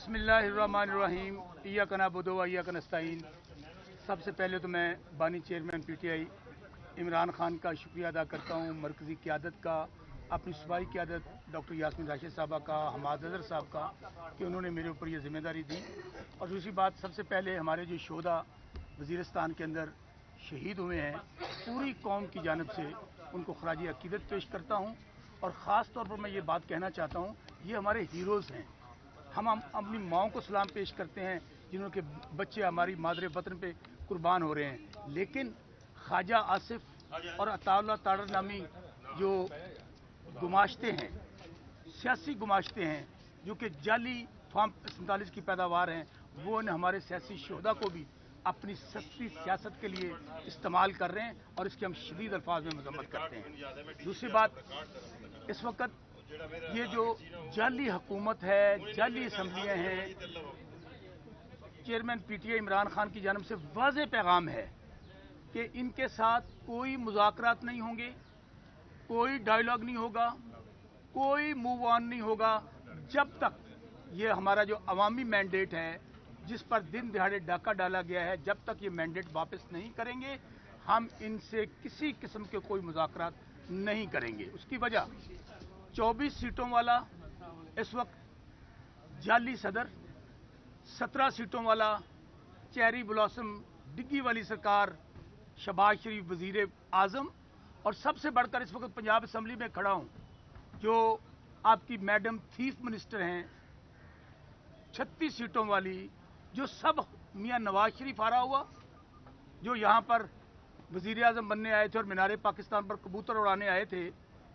बिस्मिल्लाहिर्रहमानिर्रहीम इय्याका नअबुदु व इय्याका नस्तईन। सबसे पहले तो मैं बानी चेयरमैन पीटीआई इमरान खान का शुक्रिया अदा करता हूँ, मरकज़ी क़यादत का, अपनी सूबाई क़यादत डॉक्टर यास्मीन राशिद साहबा का, हमाद अज़हर साहब का, कि उन्होंने मेरे ऊपर ये ज़िम्मेदारी दी। और दूसरी बात, सबसे पहले हमारे जो शोधा वज़ीरिस्तान के अंदर शहीद हुए हैं, पूरी कौम की जानिब से उनको खराज अक़ीदत पेश करता हूँ। और ख़ास तौर पर मैं ये बात कहना चाहता हूँ, ये हमारे हीरोज़ हैं। हम अपनी माओं को सलाम पेश करते हैं जिन्हों के बच्चे हमारी मादरे वतन पे कुर्बान हो रहे हैं, लेकिन ख्वाजा आसिफ और अताउल्लाह तारड़ नामी जो गुमाश्ते हैं, सियासी गुमाश्ते हैं, जो कि जाली फार्म 47 की पैदावार हैं, वो ने हमारे सियासी शोधा को भी अपनी सस्ती सियासत के लिए इस्तेमाल कर रहे हैं और इसकी हम शदीद अल्फाज में मजम्मत करते हैं। दूसरी बात, इस वक्त ये जो जाली हुकूमत है, जाली असम्बलियाँ हैं, चेयरमैन पीटीआई इमरान खान की जानिब से वाज़ेह पैगाम है कि इनके साथ कोई मुज़ाकरात नहीं होंगे, कोई डायलॉग नहीं होगा, कोई मूव ऑन नहीं होगा, जब तक ये हमारा जो अवामी मैंडेट है जिस पर दिन दिहाड़े डाका डाला गया है, जब तक ये मैंडेट वापस नहीं करेंगे, हम इनसे किसी किस्म के कोई मुज़ाकरात नहीं करेंगे। उसकी वजह 24 सीटों वाला इस वक्त जाली सदर, 17 सीटों वाला चेरी ब्लॉसम डिग्गी वाली सरकार, शहबाज शरीफ वजीर आज़म, और सबसे बढ़कर इस वक्त पंजाब असम्बली में खड़ा हूँ जो आपकी मैडम चीफ मिनिस्टर हैं 36 सीटों वाली, जो सब मियाँ नवाज शरीफ आ रहा हुआ, जो यहाँ पर वजीर आज़म बनने आए थे और मीनार पाकिस्तान पर कबूतर उड़ाने आए थे।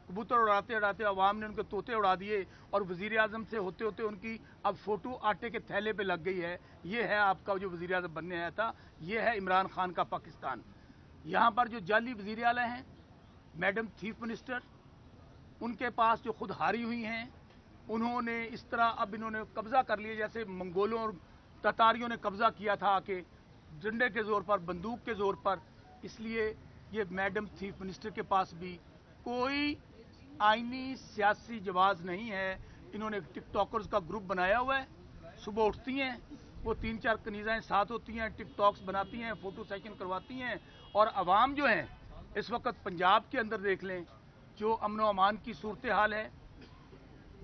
कबूतर उड़ाते उड़ाते अवाम ने उनके तोते उड़ा दिए और वजीर आज़म से होते होते उनकी अब फ़ोटो आटे के थैले पे लग गई है। ये है आपका जो वजीर आज़म बनने आया था, ये है इमरान खान का पाकिस्तान। यहाँ पर जो जाली वजीर आला हैं, मैडम चीफ मिनिस्टर, उनके पास जो खुद हारी हुई हैं, उन्होंने इस तरह अब इन्होंने कब्ज़ा कर लिया जैसे मंगोलों और ततारियों ने कब्ज़ा किया था आके झंडे के ज़ोर पर, बंदूक के ज़ोर पर। इसलिए ये मैडम चीफ मिनिस्टर के पास भी कोई आईनी सियासी जवाज़ नहीं है। इन्होंने टिकटॉकर्स का ग्रुप बनाया हुआ है, सुबह उठती हैं, वो 3-4 कनीज़ाएँ साथ होती हैं, टिकटॉक्स बनाती हैं, फ़ोटो सेशन करवाती हैं। और अवाम जो हैं इस वक्त पंजाब के अंदर देख लें, जो अमन व अमान की सूरत हाल है,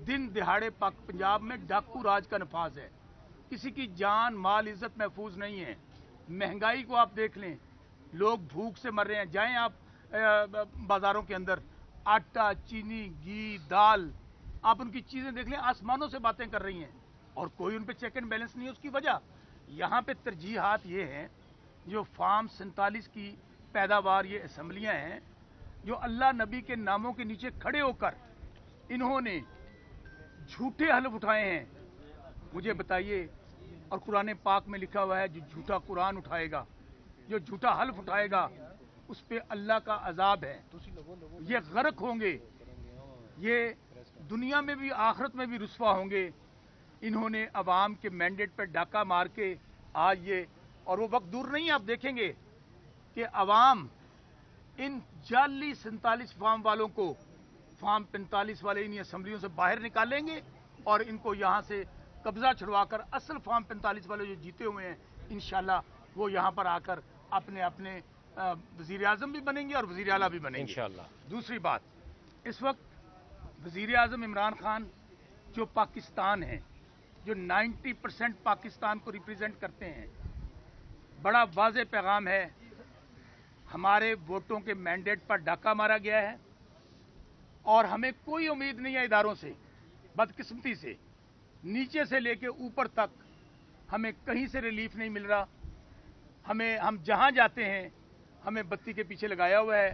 दिन दिहाड़े पंजाब में डाकू राज का नफाज है, किसी की जान माल इज्जत महफूज नहीं है। महंगाई को आप देख लें, लोग भूख से मर रहे हैं। जाएं आप बाज़ारों के अंदर, आटा, चीनी, घी, दाल, आप उनकी चीज़ें देख लें, आसमानों से बातें कर रही हैं और कोई उन पे चेक एंड बैलेंस नहीं है। उसकी वजह यहाँ पे तरजीहात ये हैं, जो फार्म 47 की पैदावार ये असम्बलियाँ हैं, जो अल्लाह नबी के नामों के नीचे खड़े होकर इन्होंने झूठे हल्फ उठाए हैं। मुझे बताइए, और कुरान पाक में लिखा हुआ है, जो झूठा कुरान उठाएगा, जो झूठा हल्फ उठाएगा, उस पे अल्लाह का अजाब है, ये गर्क होंगे, ये दुनिया में भी आखिरत में भी रुस्वा होंगे। इन्होंने अवाम के मैंडेट पर डाका मार के आज ये, और वो वक्त दूर नहीं, आप देखेंगे कि अवाम इन जाली 47 फार्म वालों को, फार्म 45 वाले इन असम्बलियों से बाहर निकालेंगे और इनको यहाँ से कब्जा छुड़वाकर असल फार्म 45 वाले जो जीते हुए हैं, इंशाल्लाह वो यहाँ पर आकर अपने अपने वज़ीर आज़म भी बनेंगे और वज़ीर आला भी बनेंगे इंशाल्लाह। दूसरी बात, इस वक्त वज़ीर आज़म इमरान खान जो पाकिस्तान है, जो 90% पाकिस्तान को रिप्रेजेंट करते हैं, बड़ा वाज़ेह पैगाम है, हमारे वोटों के मैंडेट पर डाका मारा गया है और हमें कोई उम्मीद नहीं है इदारों से। बदकिस्मती से नीचे से लेके ऊपर तक हमें कहीं से रिलीफ नहीं मिल रहा। हम जहां जाते हैं हमें बत्ती के पीछे लगाया हुआ है।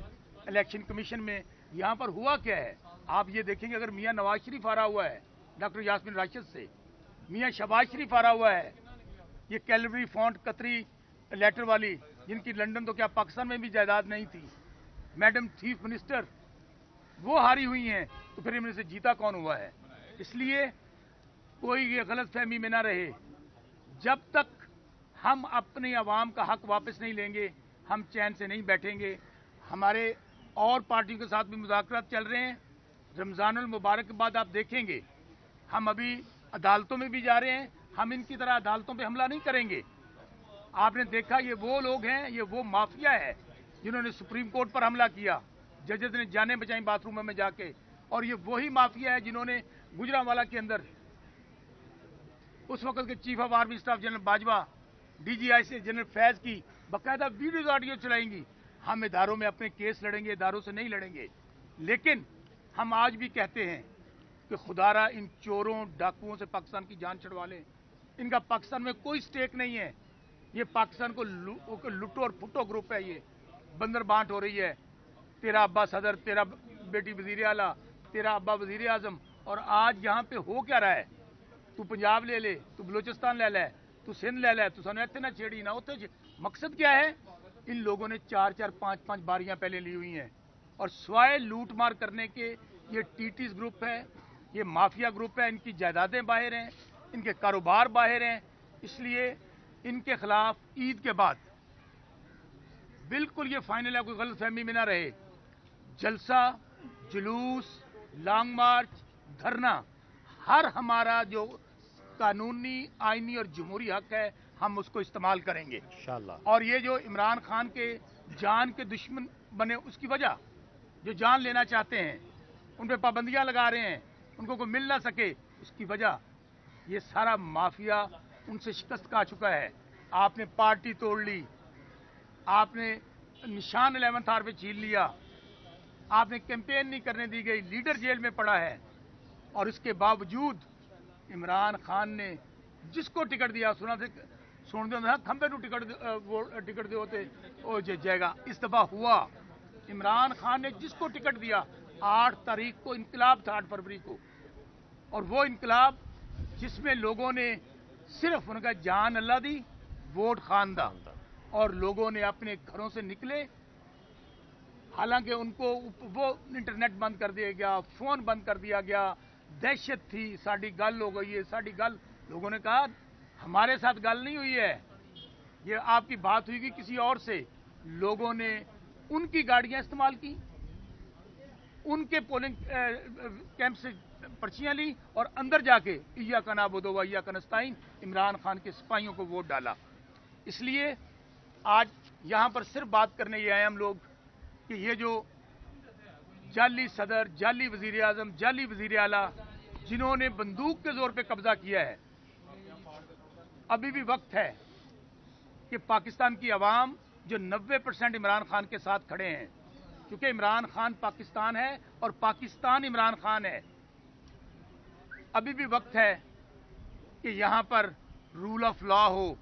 इलेक्शन कमीशन में यहाँ पर हुआ क्या है, आप ये देखेंगे, अगर मियाँ नवाज शरीफ आ रहा हुआ है डॉक्टर यास्मीन राशिद से, मियाँ शहबाज शरीफ आ रहा हुआ है, ये कैलवरी फॉन्ट कतरी लेटर वाली, जिनकी लंदन तो क्या पाकिस्तान में भी जायदाद नहीं थी, मैडम चीफ मिनिस्टर, वो हारी हुई हैं, तो फिर इनमें से जीता कौन हुआ है? इसलिए कोई ये गलत फहमी में ना रहे, जब तक हम अपनी आवाम का हक वापस नहीं लेंगे, हम चैन से नहीं बैठेंगे। हमारे और पार्टियों के साथ भी मुज़ाकरात चल रहे हैं। रमज़ानुल मुबारक के बाद आप देखेंगे, हम अभी अदालतों में भी जा रहे हैं, हम इनकी तरह अदालतों पे हमला नहीं करेंगे। आपने देखा ये वो लोग हैं, ये वो माफिया है जिन्होंने सुप्रीम कोर्ट पर हमला किया, जजेस ने जाने बचाई बाथरूम में जाके, और ये वही माफिया है जिन्होंने गुजरांवाला के अंदर उस वक्त के chief of army staff general Bajwa, DJI से जनरल फैज की बाकायदा वीडियो ऑडियो चलाएंगी। हम इदारों में अपने केस लड़ेंगे, इदारों से नहीं लड़ेंगे। लेकिन हम आज भी कहते हैं कि खुदारा इन चोरों डाकुओं से पाकिस्तान की जान छुड़वा लें। इनका पाकिस्तान में कोई स्टेक नहीं है। ये पाकिस्तान को लुटो और फुटो ग्रुप है। ये बंदर बांट हो रही है, तेरा अब्बा सदर, तेरा बेटी वजीर आला, तेरा अब्बा वजीर आजम। और आज यहाँ पे हो क्या रहा है? तू पंजाब ले ले, तू बलोचिस्तान ले ले, तू सिंध ले ले, तू सानू इत्थे ना छेड़ी ना उत्थे। मकसद क्या है? इन लोगों ने 4-4, 5-5 बारियां पहले ली हुई हैं, और स्वाय लूट मार करने के ये टीटीज ग्रुप है, ये माफिया ग्रुप है। इनकी जायदादें बाहर हैं, इनके कारोबार बाहर हैं। इसलिए इनके खिलाफ ईद के बाद बिल्कुल ये फाइनल है, कोई गलत फहमी में ना रहे, जलसा, जुलूस, लॉन्ग मार्च, धरना, हर हमारा जो कानूनी, आईनी और जमहूरी हक है हम उसको इस्तेमाल करेंगे इंशाअल्लाह। और ये जो इमरान खान के जान के दुश्मन बने, उसकी वजह जो जान लेना चाहते हैं, उन पर पाबंदियां लगा रहे हैं, उनको कोई मिल ना सके, उसकी वजह ये सारा माफिया उनसे शिकस्त खा चुका है। आपने पार्टी तोड़ ली, आपने निशान 11th आवर पे छीन लिया, आपने कैंपेन नहीं करने दी गई, लीडर जेल में पड़ा है। और इसके बावजूद इमरान खान ने जिसको टिकट दिया, सुन दो खंबे को टिकट दे होते वो जाएगा। इस दफा हुआ, इमरान खान ने जिसको टिकट दिया, 8 तारीख को इनकलाब था, 8 फरवरी को, और वो इनकलाब जिसमें लोगों ने सिर्फ उनका जान अल्लाह दी, वोट खान दा, और लोगों ने अपने घरों से निकले। हालांकि उनको वो इंटरनेट बंद कर दिया गया, फोन बंद कर दिया गया, दहशत थी, साड़ी गल हो गई है, साड़ी गल। लोगों ने कहा हमारे साथ गल नहीं हुई है, ये आपकी बात हुई कि किसी और से। लोगों ने उनकी गाड़ियां इस्तेमाल की, उनके पोलिंग कैंप से पर्चियां ली, और अंदर जाके इय्याका नअबुदु व इय्याका नस्तईन इमरान खान के सिपाहियों को वोट डाला। इसलिए आज यहां पर सिर्फ बात करने ये आए हम लोग कि ये जो जाली सदर, जाली वजीर आजम, जाली वजीर आला, जिन्होंने बंदूक के जोर पे कब्जा किया है, अभी भी वक्त है कि पाकिस्तान की आवाम जो 90% इमरान खान के साथ खड़े हैं, क्योंकि इमरान खान पाकिस्तान है और पाकिस्तान इमरान खान है, अभी भी वक्त है कि यहां पर रूल ऑफ लॉ हो।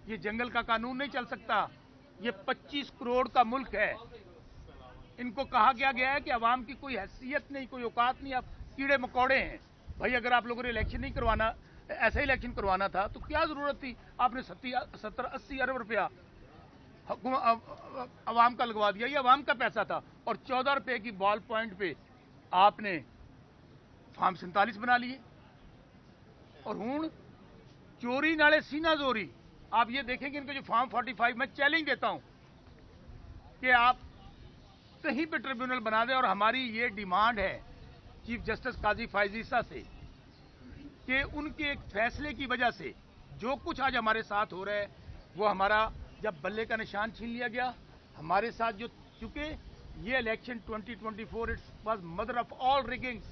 ये जंगल का कानून नहीं चल सकता। ये 25 करोड़ का मुल्क है। इनको कहा गया है कि अवाम की कोई हैसियत नहीं, कोई औकात नहीं, आप कीड़े मकोड़े हैं। भाई अगर आप लोगों ने इलेक्शन नहीं करवाना, ऐसा इलेक्शन करवाना था तो क्या जरूरत थी? आपने 70-80 अरब रुपया अवाम का लगवा दिया। ये अवाम का पैसा था, और 14 रुपए की बॉल पॉइंट पे आपने फार्म 47 बना लिए। और हूं चोरी नाले सीना जोरी। आप ये देखेंगे इनको जो फार्म 45, मैं चैलेंज देता हूं कि आप कहीं पे ट्रिब्यूनल बना दें। और हमारी ये डिमांड है चीफ जस्टिस काजी फायजीसा से कि उनके एक फैसले की वजह से जो कुछ आज हमारे साथ हो रहा है, वो हमारा जब बल्ले का निशान छीन लिया गया, हमारे साथ जो, चूंकि ये election 2024 it's was mother of all riggings.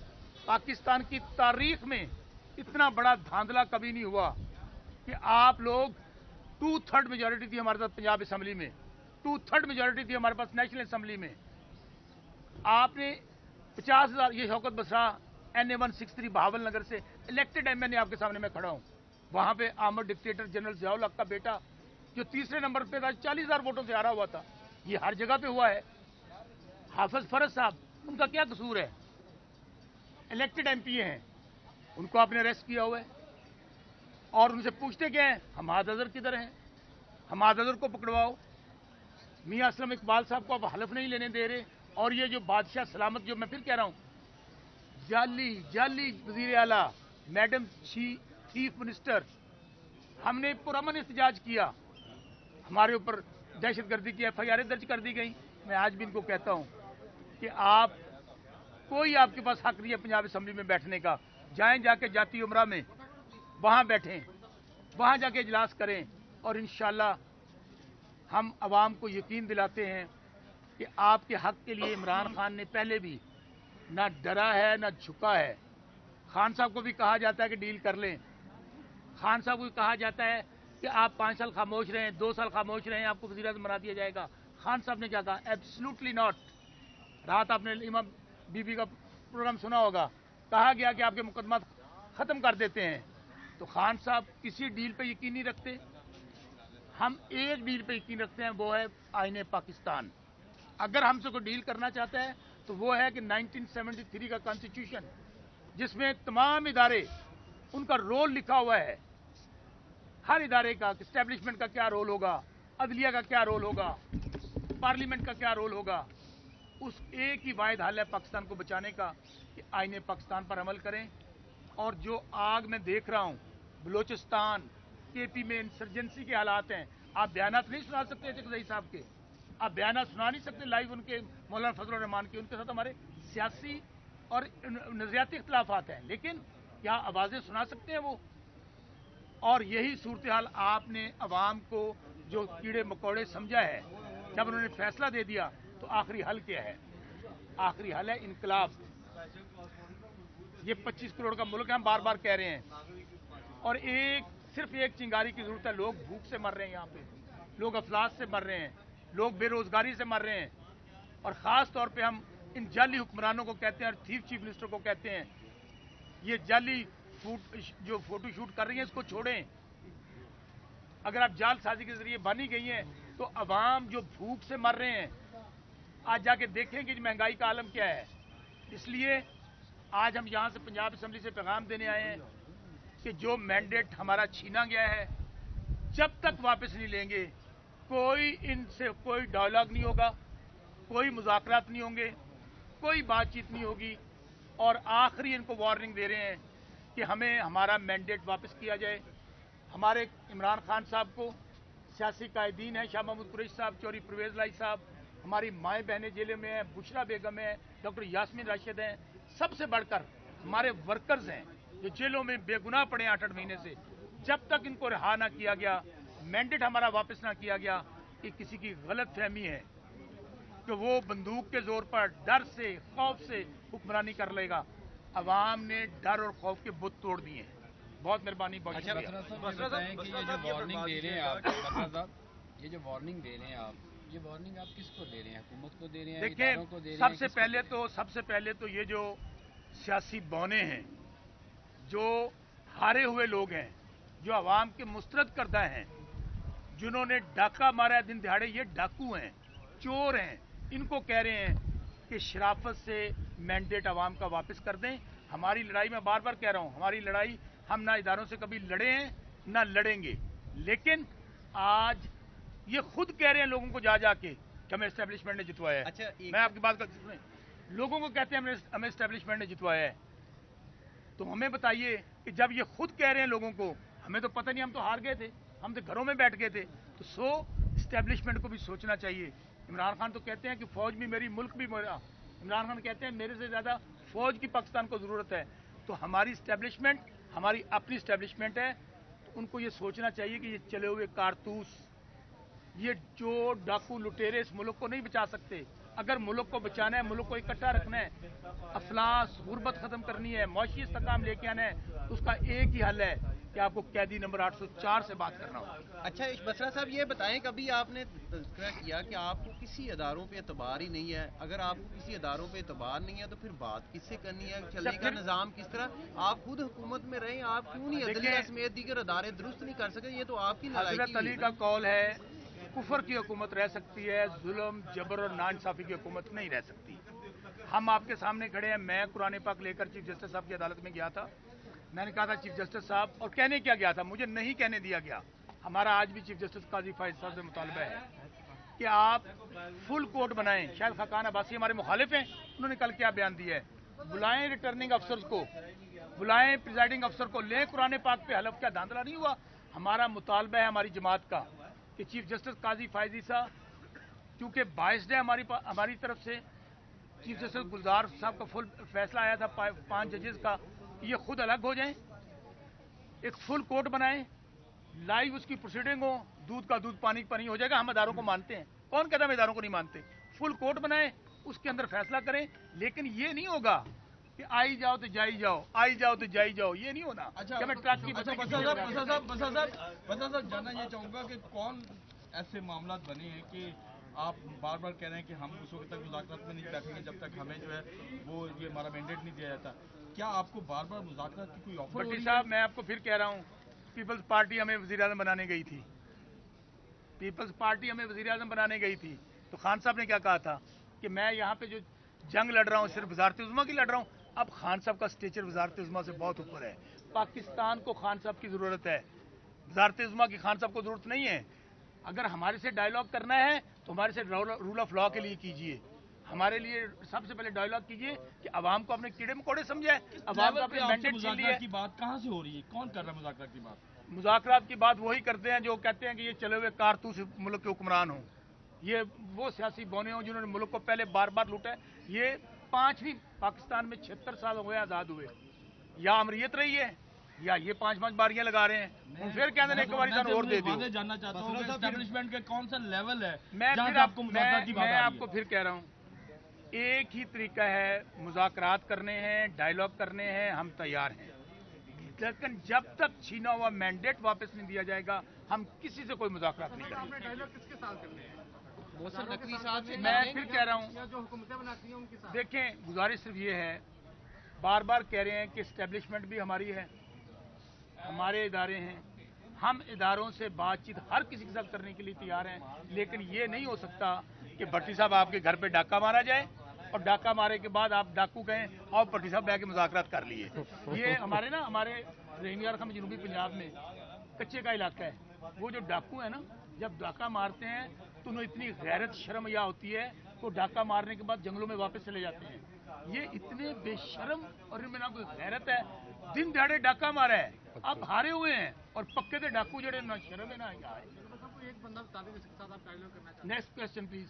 Pakistan की तारीख में इतना बड़ा धांधला कभी नहीं हुआ कि आप लोग 2/3 मेजोरिटी थी हमारे साथ पंजाब असेंबली में, 2/3 मेजोरिटी थी हमारे पास नेशनल असेंबली में। आपने 50,000, ये शौकत बसरा NA 163 बहावल नगर से इलेक्टेड MNA आपके सामने मैं खड़ा हूं। वहां पे आमद डिक्टेटर जनरल जियाउल हक का बेटा जो तीसरे नंबर पे था, 40,000 वोटों से हारा हुआ था। ये हर जगह पे हुआ है। हाफिज फरज साहब, उनका क्या कसूर है? इलेक्टेड MP हैं, उनको आपने अरेस्ट किया हुआ है, और उनसे पूछते क्या है हमाद अजहर किधर हैं? हमाद अजहर को पकड़वाओ। मियां असलम इकबाल साहब को आप हलफ नहीं लेने दे रहे। और ये जो बादशाह सलामत, जो मैं फिर कह रहा हूं, जाली वजीर आला, मैडम चीफ मिनिस्टर, हमने पुरअमन एहतजाज किया, हमारे ऊपर दहशतगर्दी की FIR दर्ज कर दी गई। मैं आज भी इनको कहता हूं कि आप, कोई आपके पास हक नहीं है पंजाब असेंबली में बैठने का। जाएं जाके जाती उमरा में, वहां बैठें। वहाँ जाके इजलास करें और इंशाअल्लाह हम आवाम को यकीन दिलाते हैं कि आपके हक के लिए इमरान खान ने पहले भी ना डरा है ना झुका है। खान साहब को भी कहा जाता है कि डील कर लें, खान साहब को भी कहा जाता है कि आप 5 साल खामोश रहें, 2 साल खामोश रहें, आपको वज़ीर-ए-आज़म बना दिया जाएगा। खान साहब ने क्या कहा? Absolutely not. रात आपने इमाम बीबी का प्रोग्राम सुना होगा, कहा गया कि आपके मुकदमा ख़त्म कर देते हैं। तो खान साहब किसी डील पे यकीन नहीं रखते। हम एक डील पे यकीन रखते हैं, वो है आईने पाकिस्तान। अगर हमसे कोई डील करना चाहता है तो वो है कि 1973 का कॉन्स्टिट्यूशन, जिसमें तमाम इदारे उनका रोल लिखा हुआ है, हर इदारे का, इस्टेब्लिशमेंट का क्या रोल होगा, अदलिया का क्या रोल होगा, पार्लियामेंट का क्या रोल होगा, उस एक ही वाहिद हल है पाकिस्तान को बचाने का कि आईने पाकिस्तान पर अमल करें। और जो आग मैं देख रहा हूं बलूचिस्तान, केपी में इंसर्जेंसी के हालात हैं, आप बयानात नहीं सुना सकते चकजई साहब के, आप बयानात सुना नहीं सकते लाइव उनके, मौलाना फजलुर रहमान के। उनके साथ हमारे सियासी और नजरियाती इख्तलाफात हैं, लेकिन क्या आवाज़ें सुना सकते हैं वो? और यही सूरत हाल आपने अवाम को जो कीड़े मकोड़े समझा है, जब उन्होंने फैसला दे दिया तो आखिरी हल क्या है? आखिरी हल है इनकलाब। ये 25 करोड़ का मुल्क है, हम बार बार कह रहे हैं। और सिर्फ एक चिंगारी की जरूरत है। लोग भूख से मर रहे हैं, यहाँ पे लोग अफलास से मर रहे हैं, लोग बेरोजगारी से मर रहे हैं। और ख़ास तौर पे हम इन जाली हुक्मरानों को कहते हैं और चीफ मिनिस्टर को कहते हैं, ये जाली जो फोटो शूट कर रही है इसको छोड़ें। अगर आप जाल साजी के जरिए बनी गई हैं तो अवाम जो भूख से मर रहे हैं, आज जाके देखें कि महंगाई का आलम क्या है। इसलिए आज हम यहाँ से पंजाब असेंबली से पैगाम देने आए हैं कि जो मैंडेट हमारा छीना गया है, जब तक वापस नहीं लेंगे, कोई इनसे कोई डायलॉग नहीं होगा, कोई मुज़ाकरात नहीं होंगे, कोई बातचीत नहीं होगी। और आखिरी इनको वार्निंग दे रहे हैं कि हमें हमारा मैंडेट वापस किया जाए। हमारे इमरान खान साहब को सियासी कायदीन है, शाह महमूद कुरैशी साहब, चौधरी परवेज़ लाई साहब, हमारी माएँ बहनें जेलों में हैं, बुशरा बेगम है, डॉक्टर यास्मीन राशिद हैं, सबसे बढ़कर हमारे वर्कर्स हैं जो जेलों में बेगुनाह पड़े 8-8 महीने से। जब तक इनको रिहा ना किया गया, मैंडेट हमारा वापस ना किया गया, कि किसी की गलत फहमी है कि वो बंदूक के जोर पर डर से, खौफ से हुक्मरानी कर लेगा। अवाम ने डर और खौफ के बुत तोड़ दिए हैं। बहुत मेहरबानी, बहुत अच्छा शुक्रिया। बताएं कि ये जो वार्निंग दे रहे हैं आप, बसरा साहब, ये जो वार्निंग दे रहे हैं आप, ये वार्निंग आप किसको दे रहे हैं? हुकूमत को दे रहे हैं, इदारों को दे देखिए, रहे हैं? सबसे पहले तो ये जो सियासी बौने हैं, जो हारे हुए लोग हैं, जो अवाम के मुस्तरद करदा हैं, जिन्होंने डाका मारा है दिन दिहाड़े, ये डाकू हैं, चोर हैं, इनको कह रहे हैं कि शराफत से मैंडेट अवाम का वापस कर दें। हमारी लड़ाई, मैं बार बार कह रहा हूं, हमारी लड़ाई, हम ना इदारों से कभी लड़े हैं ना लड़ेंगे, लेकिन आज ये खुद कह रहे हैं लोगों को जा जाके कि हमें एस्टेब्लिशमेंट ने जितवाया है। अच्छा, मैं आपकी बात कर, लोगों को कहते हैं हमें एस्टेब्लिशमेंट ने जितवाया है, तो हमें बताइए कि जब ये खुद कह रहे हैं लोगों को, हमें तो पता नहीं, हम तो हार गए थे, हम तो घरों में बैठ गए थे। तो एस्टेब्लिशमेंट को भी सोचना चाहिए। इमरान खान तो कहते हैं कि फौज भी मेरी, मुल्क भी मेरा। इमरान खान कहते हैं मेरे से ज़्यादा फौज की पाकिस्तान को ज़रूरत है। तो हमारी इस्टेब्लिशमेंट, हमारी अपनी इस्टेब्लिशमेंट है, तो उनको ये सोचना चाहिए कि ये चले हुए कारतूस, ये जो डाकू लुटेरे इस मुल्क को नहीं बचा सकते। अगर मुल्क को बचाना है, मुल्क को इकट्ठा रखना है, अफलास गुर्बत ख़त्म करनी है, मौशी इस्तेकाम लेके आना है, तो उसका एक ही हल है कि आपको कैदी नंबर 804 से बात करना होगा। अच्छा बसरा साहब, ये बताएं, कभी आपने तज़किरा किया कि आपको किसी अदारों पे एतबार ही नहीं है? अगर आपको किसी अदारों पे एतबार नहीं है तो फिर बात किससे करनी है? चलने का निज़ाम किस तरह? आप खुद हुकूमत में रहें, आप क्यों नहीं अदलिया समेत दीगर अदारे दुरुस्त नहीं कर सके? ये तो आपकी हज़रत अली का कौल है, कुफर की हुकूमत रह सकती है, जुल्म, जबर और नाइंसाफी की हुकूमत नहीं रह सकती। हम आपके सामने खड़े हैं। मैं कुरान पाक लेकर चीफ जस्टिस साहब की अदालत में गया था। मैंने कहा था चीफ जस्टिस साहब, और कहने क्या गया था, मुझे नहीं कहने दिया गया। हमारा आज भी चीफ जस्टिस काजी फायद साहब से मुतालबा है कि आप फुल कोर्ट बनाएं। शायद खाकान अब्बासी हमारे मुखालिफ हैं, उन्होंने कल क्या बयान दिया है, बुलाएं रिटर्निंग अफसर को, बुलाएं प्रिजाइडिंग अफसर को, लें कुरान पाक पे हलफ। क्या धांधला नहीं हुआ? हमारा मुतालबा है हमारी जमात का कि चीफ जस्टिस काजी फायदी साहब, क्योंकि बाइस्ड है हमारी तरफ से, चीफ जस्टिस गुलजार साहब का फुल फैसला आया था 5 जजेस का, ये खुद अलग हो जाएं, एक फुल कोर्ट बनाएं, लाइव उसकी प्रोसीडिंग हो, दूध का दूध पानी का पानी हो जाएगा। हम इदारों को मानते हैं, कौन कहता है हम इदारों को नहीं मानते? फुल कोर्ट बनाए, उसके अंदर फैसला करें, लेकिन ये नहीं होगा कि आई जाओ तो जाई जाओ, आई जाओ तो जाई जाओ, ये नहीं होना। अच्छा, मैं ट्रक की बसा साहब जानना ये चाहूंगा कि कौन ऐसे मामला बने हैं कि आप बार बार कह रहे हैं कि हम उस वक्त तक मुज़ाकरात में नहीं बैठेंगे जब तक हमें जो है वो ये हमारा मैंडेट नहीं दिया जाता। क्या आपको बार बार मुज़ाकरात की कोई ऑफर? भट्टी साहब, मैं आपको फिर कह रहा हूँ, पीपल्स पार्टी हमें वज़ीर-ए-आज़म बनाने गई थी, पीपल्स पार्टी हमें वज़ीर-ए-आज़म बनाने गई थी, तो खान साहब ने क्या कहा था कि मैं यहाँ पे जो जंग लड़ रहा हूँ सिर्फ वज़ारत उज़्मा की लड़ रहा हूँ। अब खान साहब का स्टेचर वज़ारत उज़्मा से बहुत ऊपर है। पाकिस्तान को खान साहब की ज़रूरत है, वज़ारत उज़्मा की खान साहब को ज़रूरत नहीं है। अगर हमारे से डायलॉग करना है तो हमारे से रूल ऑफ लॉ के लिए कीजिए। हमारे लिए सबसे पहले डायलॉग कीजिए कि अवाम को अपने कीड़े मकोड़े समझे, अवाम को अपने मैंडेट के लिए। की बात कहाँ से हो रही है? कौन कर रहा है मुज़ाकरात की बात? मुज़ाकरात की बात वही करते हैं जो कहते हैं कि ये चले हुए कारतूस मुल्क के हुक्मरान हों, ये वो सियासी बौने हों जिन्होंने मुल्क को पहले बार बार लूटा है। ये 5वीं पाकिस्तान में 76 साल हो गए आज़ाद हुए, या अमरीत रही है या ये 5-5 बारियां लगा रहे हैं। हम फिर कहते हैं एक बार और दे दो। जानना चाहता हूँ एस्टैब्लिशमेंट के कौन सा लेवल है मैं आपको फिर कह रहा हूँ, एक ही तरीका है, मुज़ाकरात करने हैं, डायलॉग करने हैं, हम तैयार हैं, लेकिन जब तक छीना हुआ मैंडेट वापस नहीं दिया जाएगा हम किसी से कोई मुज़ाकरात नहीं करेंगे। डायलॉग किसके साथ करने हैं? मौसम नकवी साहब से मैं फिर कह रहा हूँ, या जो हुकूमतें बनाती हैं उनके साथ? देखें, गुजारिश सिर्फ ये है, बार बार कह रहे हैं कि एस्टेब्लिशमेंट भी हमारी है, हमारे इदारे हैं, हम इदारों से बातचीत हर किसी के साथ करने के लिए तैयार हैं, लेकिन ये नहीं हो सकता कि भट्टी साहब आपके घर पे डाका मारा जाए और डाका मारे के बाद आप डाकू गए और भट्टी साहब बैठ के मुज़ाकरात कर लिए। ये हमारे रहीमियार खां जनूबी पंजाब में कच्चे का इलाका है, वो जो डाकू है ना, जब डाका मारते हैं तो उन्हें इतनी गैरत शर्म या होती है तो डाका मारने के बाद जंगलों में वापस चले जाते हैं। ये इतने बेशर्म और इनमें ना कोई गैरत है, दिन दहाड़े डाका मारा है, अब हारे हुए हैं और पक्के थे डाकू जड़े, ना शर्म है ना। एक बंदा बता दें जिसके साथ आप डायलॉग करना चाहते हैं। Next question please.